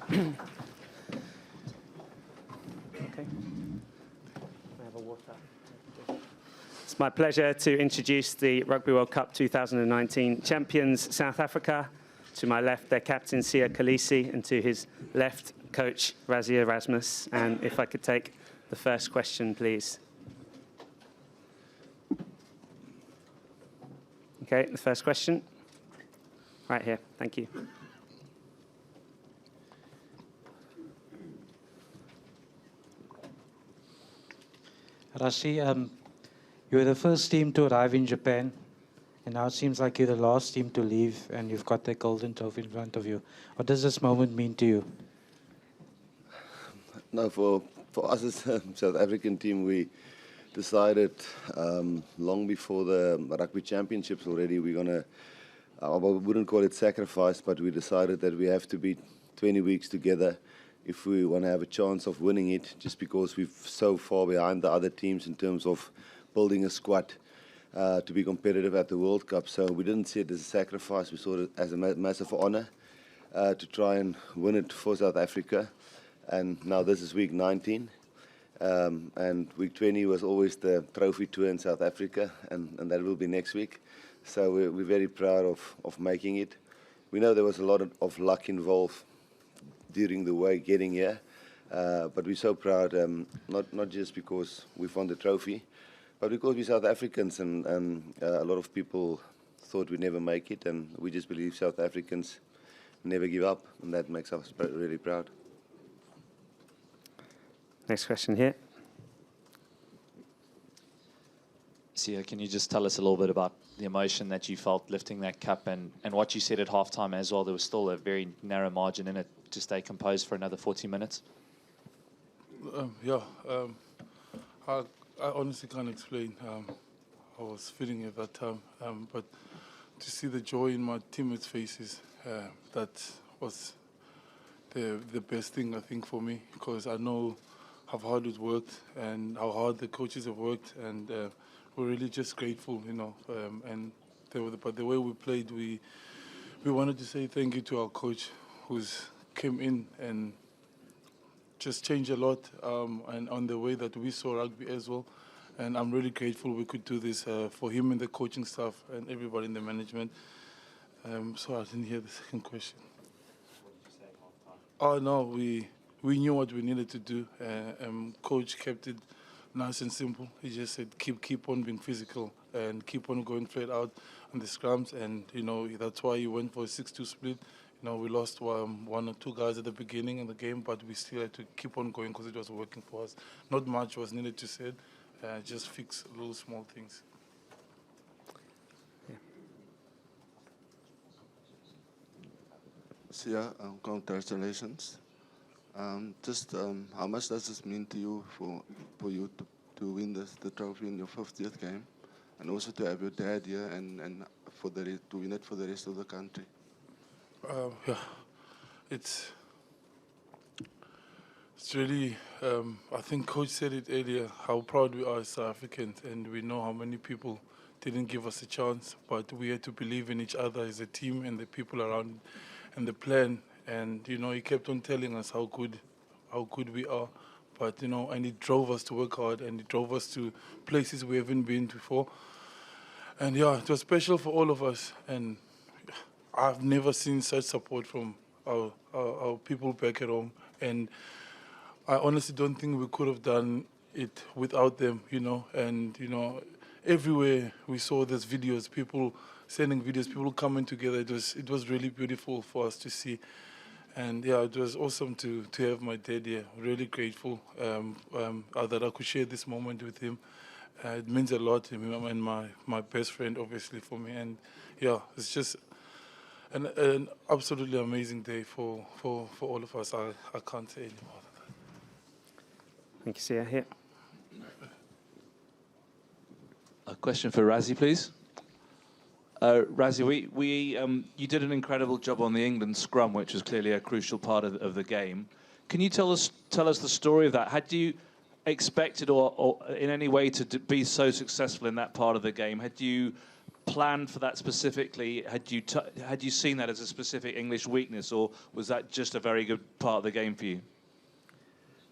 Okay. I have a water. It's my pleasure to introduce the Rugby World Cup 2019 champions, South Africa. To my left, their captain, Kolisi, and to his left, coach, Rassie Erasmus. And if I could take the first question, please. Okay, the first question. Right here. Thank you. Rassie, you were the first team to arrive in Japan, and now it seems like you're the last team to leave, and you've got that golden trophy in front of you. What does this moment mean to you? No, for us as a South African team, we decided long before the Rugby Championships already, we're going to, I wouldn't call it sacrifice, but we decided that we have to be 20 weeks together if we want to have a chance of winning it, just because we're so far behind the other teams in terms of building a squad to be competitive at the World Cup. So we didn't see it as a sacrifice, we saw it as a massive honor to try and win it for South Africa. And now this is week 19, and week 20 was always the trophy tour in South Africa, and that will be next week. So we're very proud of making it. We know there was a lot of luck involved during the way getting here, but we're so proud, not just because we won the trophy, but because we're South Africans, and a lot of people thought we'd never make it, and we just believe South Africans never give up, and that makes us really proud. Next question here. Sia, can you just tell us a little bit about the emotion that you felt lifting that cup, and what you said at halftime as well? There was still a very narrow margin in it to stay composed for another 40 minutes. I honestly can't explain how I was feeling at that time, but to see the joy in my teammates' faces, that was the best thing, I think, for me, because I know how hard it worked and how hard the coaches have worked, and we're really just grateful, you know. But the way we played, we wanted to say thank you to our coach, who's came in and just changed a lot, and on the way that we saw rugby as well. And I'm really grateful we could do this for him and the coaching staff and everybody in the management. So I didn't hear the second question. What did you say at halftime? Oh no, we knew what we needed to do. Coach kept it nice and simple. He just said keep on being physical and keep on going flat out on the scrums, and you know that's why he went for a 6-2 split. You know, we lost one or two guys at the beginning of the game, but we still had to keep on going because it was working for us. Not much was needed to say, just fix little small things. Sia, congratulations. How much does this mean to you for you to win the trophy in your 50th game, and also to have your dad here and to win it for the rest of the country? It's really, I think Coach said it earlier, how proud we are as South Africans, and we know how many people didn't give us a chance, but we had to believe in each other as a team and the people around and the plan. And you know, he kept on telling us how good we are, but you know, and it drove us to work hard, and it drove us to places we haven't been before. And yeah, it was special for all of us, and I've never seen such support from our people back at home, and I honestly don't think we could have done it without them, you know. And you know, everywhere we saw these videos, people sending videos, people coming together. It was really beautiful for us to see. And yeah, it was awesome to have my dad here. Really grateful that I could share this moment with him. It means a lot to him, and my best friend, obviously, for me. And yeah, it's just an absolutely amazing day for all of us. I can't say any more than that. Thank you, Sia. Here. A question for Rassie, please. Rassie, you did an incredible job on the England scrum, which was clearly a crucial part of the game. Can you tell us the story of that? Had you expected or in any way to be so successful in that part of the game? Had you planned for that specifically? Had you seen that as a specific English weakness, or was that just a very good part of the game for you?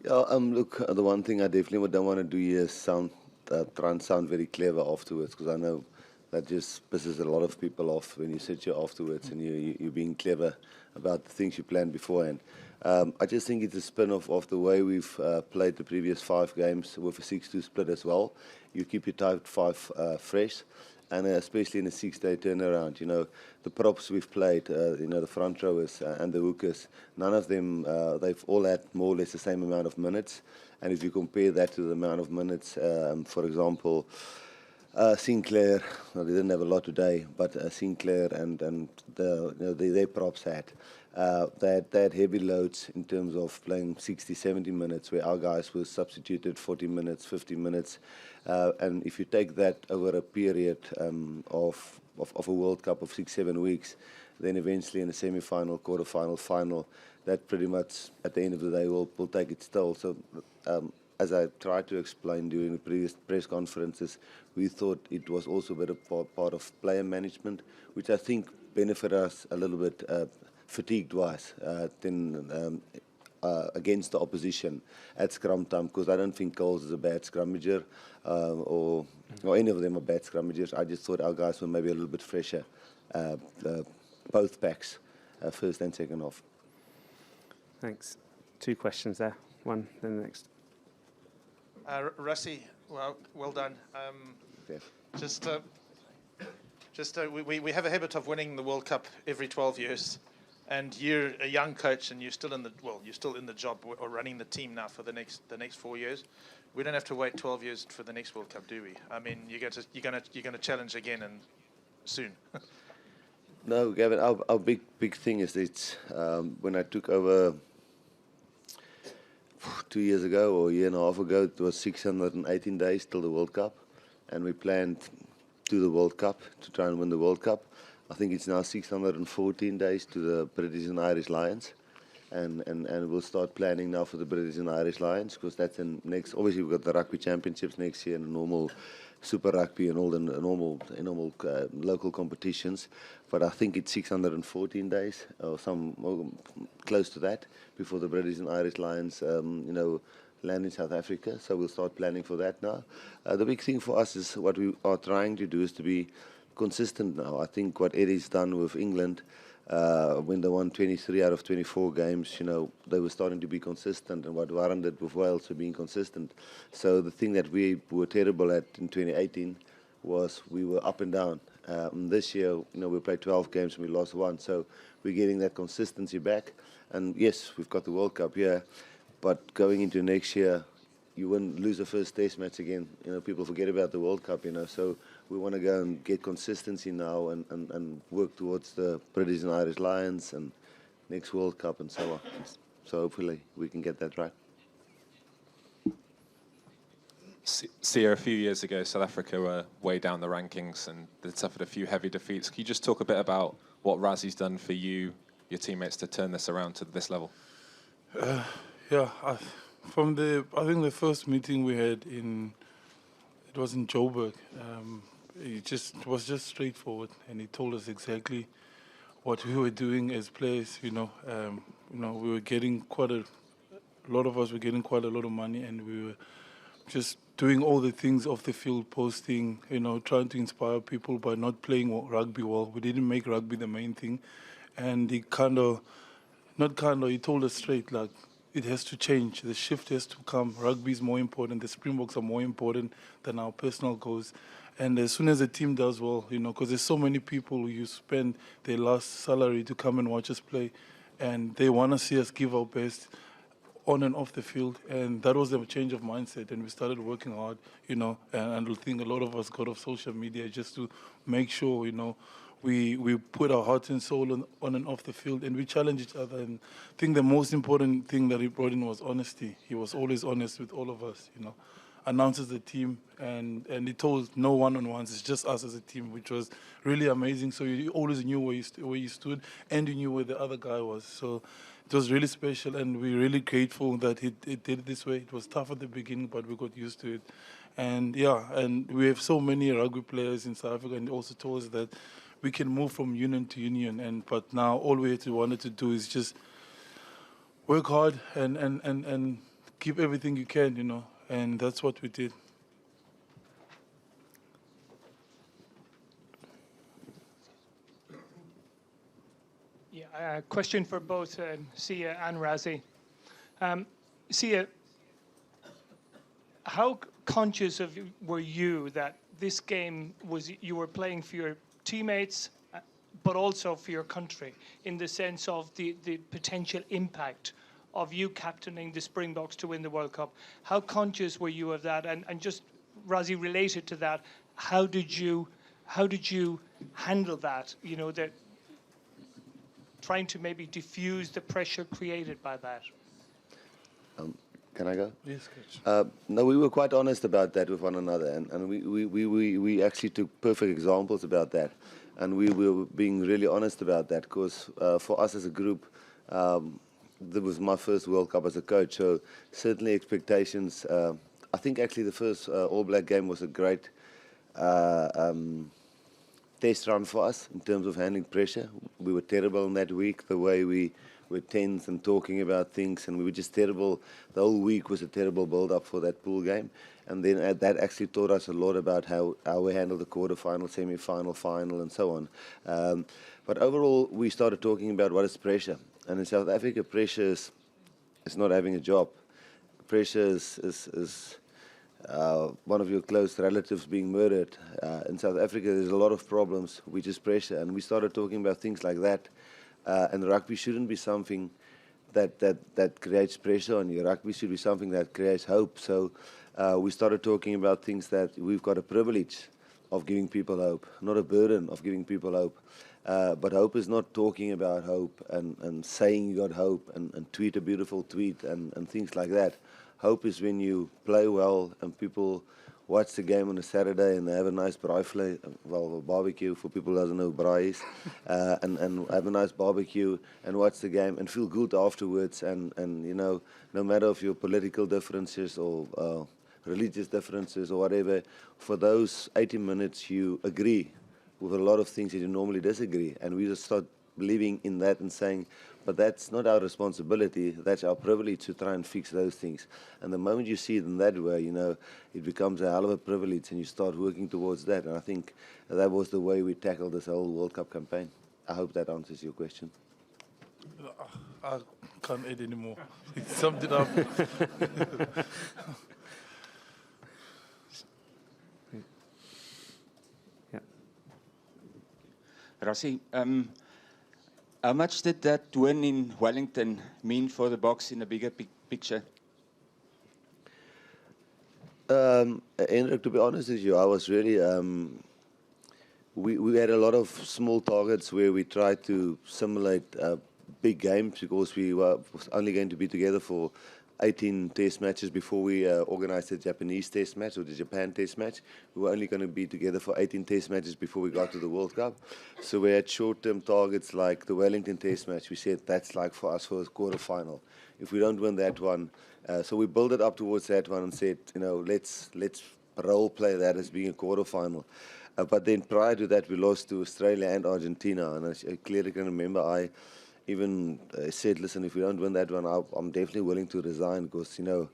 Yeah, look, the one thing I definitely don't want to do here is try and sound very clever afterwards, because I know that just pisses a lot of people off when you sit here afterwards and you're being clever about the things you planned beforehand. I just think it's a spin-off of the way we've played the previous 5 games with a 6-2 split as well. You keep your type 5 fresh, and especially in a 6-day turnaround. You know, the props we've played, you know, the front rowers and the hookers, none of them, they've all had more or less the same amount of minutes. And if you compare that to the amount of minutes, for example, Sinclair, well, they didn't have a lot today, but Sinclair and their props had. They had heavy loads in terms of playing 60, 70 minutes, where our guys were substituted 40 minutes, 50 minutes. And if you take that over a period of a World Cup of 6-7 weeks, then eventually in a semi-final, quarter-final, final, that pretty much at the end of the day will take its toll. So as I tried to explain during the previous press conferences, we thought it was also a bit of part of player management, which I think benefited us a little bit fatigued-wise against the opposition at scrum time, because I don't think Coles is a bad scrummager or any of them are bad scrummagers. I just thought our guys were maybe a little bit fresher, both packs, first and second half. Thanks. 2 questions there. One, then the next. Rassie, well done. We have a habit of winning the World Cup every 12 years, and you're a young coach, and you're still in the job or running the team now for the next 4 years. We don't have to wait 12 years for the next World Cup, do we? I mean, you're going to challenge again and soon. No, Gavin, our big thing is it's when I took over 2 years ago or a year and a half ago, it was 618 days till the World Cup, and we planned to the World Cup to try and win the World Cup. I think it's now 614 days to the British and Irish Lions, and we'll start planning now for the British and Irish Lions, because that's in next. Obviously, we've got the Rugby Championships next year and the normal Super Rugby and all the normal local competitions. But I think it's 614 days or close to that before the British and Irish Lions, land in South Africa. So we'll start planning for that now. The big thing for us is what we are trying to do is to be consistent now. I think what Eddie's done with England, when they won 23 out of 24 games, they were starting to be consistent, and what Warren did with Wales for being consistent. So the thing that we were terrible at in 2018 was we were up and down. This year, we played 12 games and we lost 1, so we're getting that consistency back. And yes, we've got the World Cup here, but going into next year, you wouldn't lose the first Test match again. People forget about the World Cup. So we want to go and get consistency now and work towards the British and Irish Lions and next World Cup and so on. So hopefully we can get that right. Sia, a few years ago, South Africa were way down the rankings and they suffered a few heavy defeats. Can you just talk a bit about what Rassie's done for you, your teammates, to turn this around to this level? I think the first meeting we had it was in Joburg. It was just straightforward, and he told us exactly what we were doing as players. We were getting a lot of money, and we were just doing all the things off the field, posting, trying to inspire people by not playing rugby well. We didn't make rugby the main thing, and he he told us straight, like, it has to change. The shift has to come. Rugby is more important. The Springboks are more important than our personal goals. And as soon as the team does well, because there's so many people who spend their last salary to come and watch us play, and they want to see us give our best on and off the field. And that was the change of mindset, and we started working hard, and I think a lot of us got off social media just to make sure, we put our heart and soul on and off the field, and we challenge each other. And I think the most important thing that he brought in was honesty. He was always honest with all of us, announces the team, and he told no one-on-ones. It's just us as a team, which was really amazing. So you always knew where you stood, and you knew where the other guy was. So it was really special, and we're really grateful that he did it this way. It was tough at the beginning, but we got used to it. And yeah, and we have so many rugby players in South Africa, and they also told us that we can move from union to union. But now all we wanted to do is just work hard and give everything you can, you know, and that's what we did. Yeah, a question for both Sia and Rassie. Sia, how conscious were you that this game was you were playing for your teammates, but also for your country, in the sense of the potential impact of you captaining the Springboks to win the World Cup? How conscious were you of that? And just, Rassie, related to that, how did you handle that? You know, that trying to maybe diffuse the pressure created by that. Can I go? Yes, Coach. No, we were quite honest about that with one another, and we actually took perfect examples about that, and we were being really honest about that, because for us as a group, that was my first World Cup as a coach, so certainly expectations. I think actually the first All Black game was a great test run for us in terms of handling pressure. We were terrible in that week, the way we were tense and talking about things, and we were just terrible. The whole week was a terrible build-up for that pool game, and then that actually taught us a lot about how we handled the quarter-final, semi-final, final, and so on. But overall, we started talking about what is pressure, and in South Africa, pressure is not having a job. Pressure is one of your close relatives being murdered. In South Africa, there's a lot of problems, which is pressure, and we started talking about things like that. And rugby shouldn't be something that creates pressure on you. Rugby should be something that creates hope. So we started talking about things that we've got a privilege of giving people hope, not a burden of giving people hope. But hope is not talking about hope and saying you got hope and tweet a beautiful tweet and things like that. Hope is when you play well and people watch the game on a Saturday and they have a nice braai, well, barbecue for people who doesn't know braai is, and have a nice barbecue and watch the game and feel good afterwards. And you know, no matter of your political differences or religious differences or whatever, for those 80 minutes you agree with a lot of things that you normally disagree. And we just start believing in that and saying, but that's not our responsibility, that's our privilege to try and fix those things. And the moment you see it in that way, you know, it becomes a hell of a privilege and you start working towards that. And I think that was the way we tackled this whole World Cup campaign. I hope that answers your question. I can't add anymore. It summed it up. Yeah. Rassie, how much did that win in Wellington mean for the Boks in the bigger picture? Hendrik, to be honest with you, I was really... we had a lot of small targets where we tried to simulate big games because we were only going to be together for 18 test matches before we organized the Japanese test match or the Japan test match. We were only going to be together for 18 test matches before we got to the World Cup. So we had short-term targets like the Wellington test match. We said that's like for us for a quarter-final. If we don't win that one, so we built it up towards that one and said, you know, let's role play that as being a quarter-final. But then prior to that, we lost to Australia and Argentina, and I clearly can remember I even said, listen, if we don't win that one, I'm definitely willing to resign because, you know,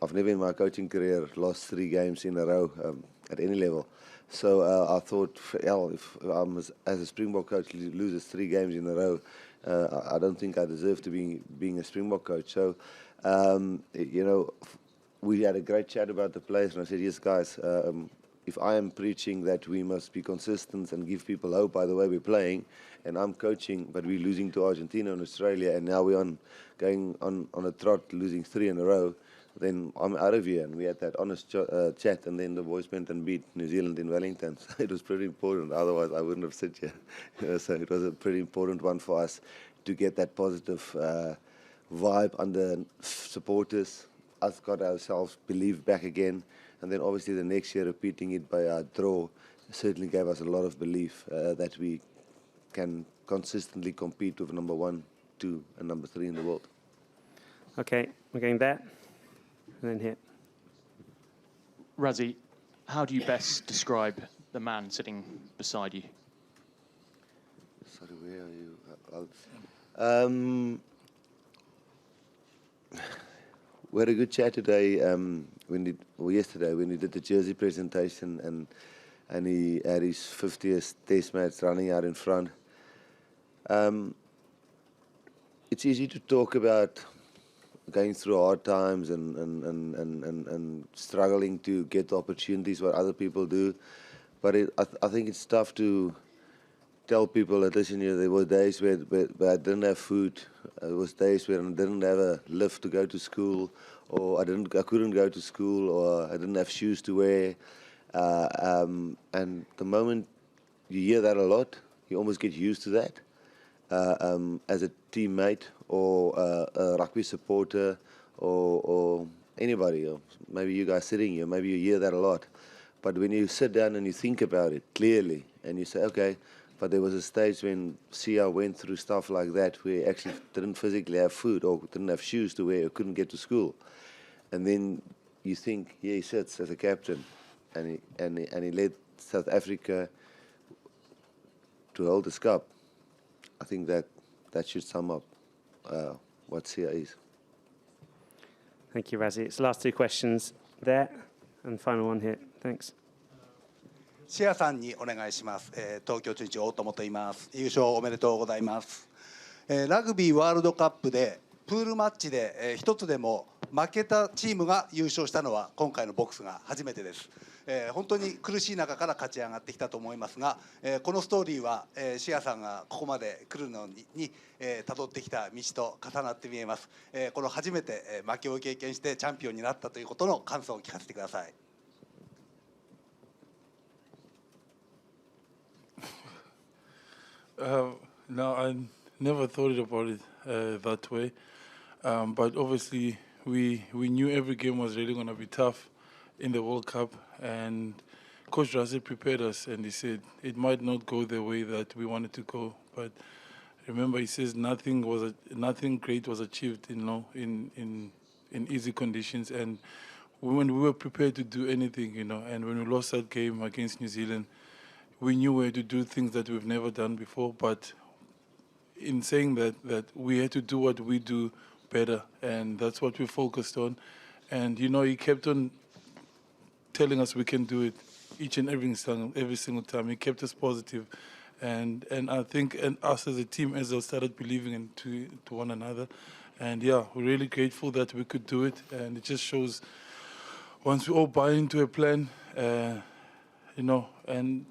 I've never in my coaching career lost 3 games in a row at any level. So I thought, hell, if I'm as a Springbok coach loses 3 games in a row, I don't think I deserve to be being a Springbok coach. So, you know, we had a great chat about the players, and I said, yes, guys, if I am preaching that we must be consistent and give people hope by the way we're playing, and I'm coaching, but we're losing to Argentina and Australia, and now we're going on a trot, losing 3 in a row, then I'm out of here. And we had that honest chat, and then the boys went and beat New Zealand in Wellington. So it was pretty important. Otherwise, I wouldn't have sit here. So it was a pretty important one for us to get that positive vibe under supporters. Us got ourselves believed back again. And then obviously the next year repeating it by a draw certainly gave us a lot of belief that we can consistently compete with number 1, 2, and number 3 in the world. Okay, we're going there, and then here. Rassie, how do you best describe the man sitting beside you? Sorry, where are you? We had a good chat today, yesterday when he did the jersey presentation and he had his 50th test match running out in front. It's easy to talk about going through hard times and struggling to get opportunities what other people do, but I think it's tough to tell people that, listen, there were days where I didn't have food. There was days where I didn't have a lift to go to school, or I couldn't go to school, or I didn't have shoes to wear. And the moment you hear that a lot, you almost get used to that. As a teammate or a rugby supporter or anybody, or maybe you guys sitting here, maybe you hear that a lot. But when you sit down and you think about it clearly and you say, okay, but there was a stage when Sia went through stuff like that where he actually didn't physically have food or didn't have shoes to wear or couldn't get to school. And then you think, here he sits as a captain and he led South Africa to hold this cup. I think that should sum up what Sia is. Thank you, Rassie. It's the last two questions there, and final one here. Thanks. シアさんにお願いします。東京中日大友と言います。優勝おめでとうございます。ラグビーワールドカップでプールマッチで一つでも負けたチームが優勝したのは今回のボックスが初めてです。本当に苦しい中から勝ち上がってきたと思いますが、このストーリーはシアさんがここまで来るのに辿ってきた道と重なって見えます。この初めて負けを経験してチャンピオンになったということの感想を聞かせてください。No, I never thought about it that way. But obviously, we knew every game was really going to be tough in the World Cup. And Coach Rassie prepared us, and he said it might not go the way that we wanted to go. But remember, he says nothing great was achieved, in easy conditions. And when we were prepared to do anything, and when we lost that game against New Zealand, we knew we had to do things that we've never done before, but in saying that we had to do what we do better, and that's what we focused on. And he kept on telling us we can do it each and every single time. He kept us positive, and I think us as a team as well started believing into one another. And yeah, we're really grateful that we could do it, and it just shows once we all buy into a plan. And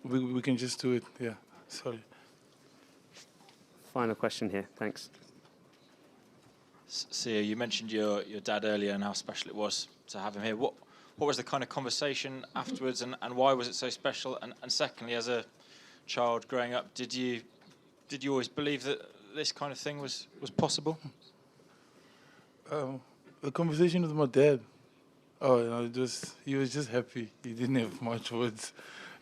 we can just do it. Yeah, sorry. Final question here. Thanks. Sia, you mentioned your dad earlier and how special it was to have him here. What was the kind of conversation afterwards, and why was it so special? And secondly, as a child growing up, did you always believe that this kind of thing was possible? The conversation with my dad. Oh, he was just happy. He didn't have much words.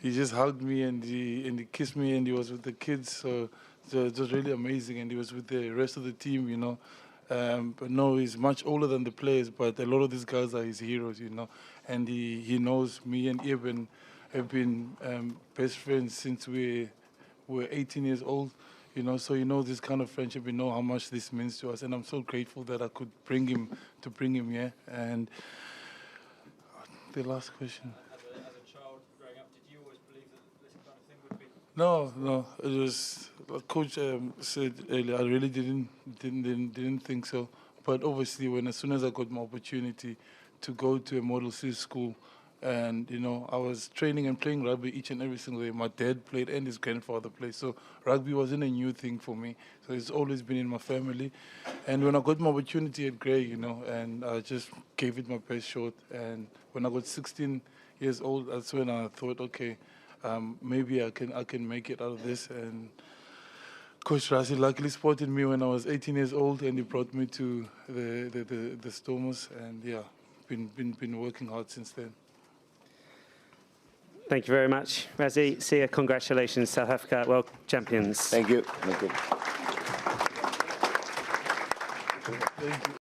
He just hugged me and he kissed me, and he was with the kids. So it was really amazing, and he was with the rest of the team, But no, he's much older than the players, but a lot of these guys are his heroes, And he knows me and Eben have been best friends since we were 18 years old, So this kind of friendship, how much this means to us, and I'm so grateful that I could bring him here. And the last question. As a child growing up, did you always believe that this kind of thing would be? No. It was like Coach said earlier. I really didn't think so. But obviously, as soon as I got my opportunity to go to a Model C school, and I was training and playing rugby each and every single day. My dad played and his grandfather played, so rugby wasn't a new thing for me. So it's always been in my family. And when I got my opportunity at Grey, and I just gave it my best shot. And when I got 16 years old, that's when I thought, okay, maybe I can make it out of this. And Coach Rassie luckily spotted me when I was 18 years old, and he brought me to the Stormers. And yeah, been working hard since then. Thank you very much, Rassie. Sia, congratulations, South Africa World Champions. Thank you. Thank you. Thank you.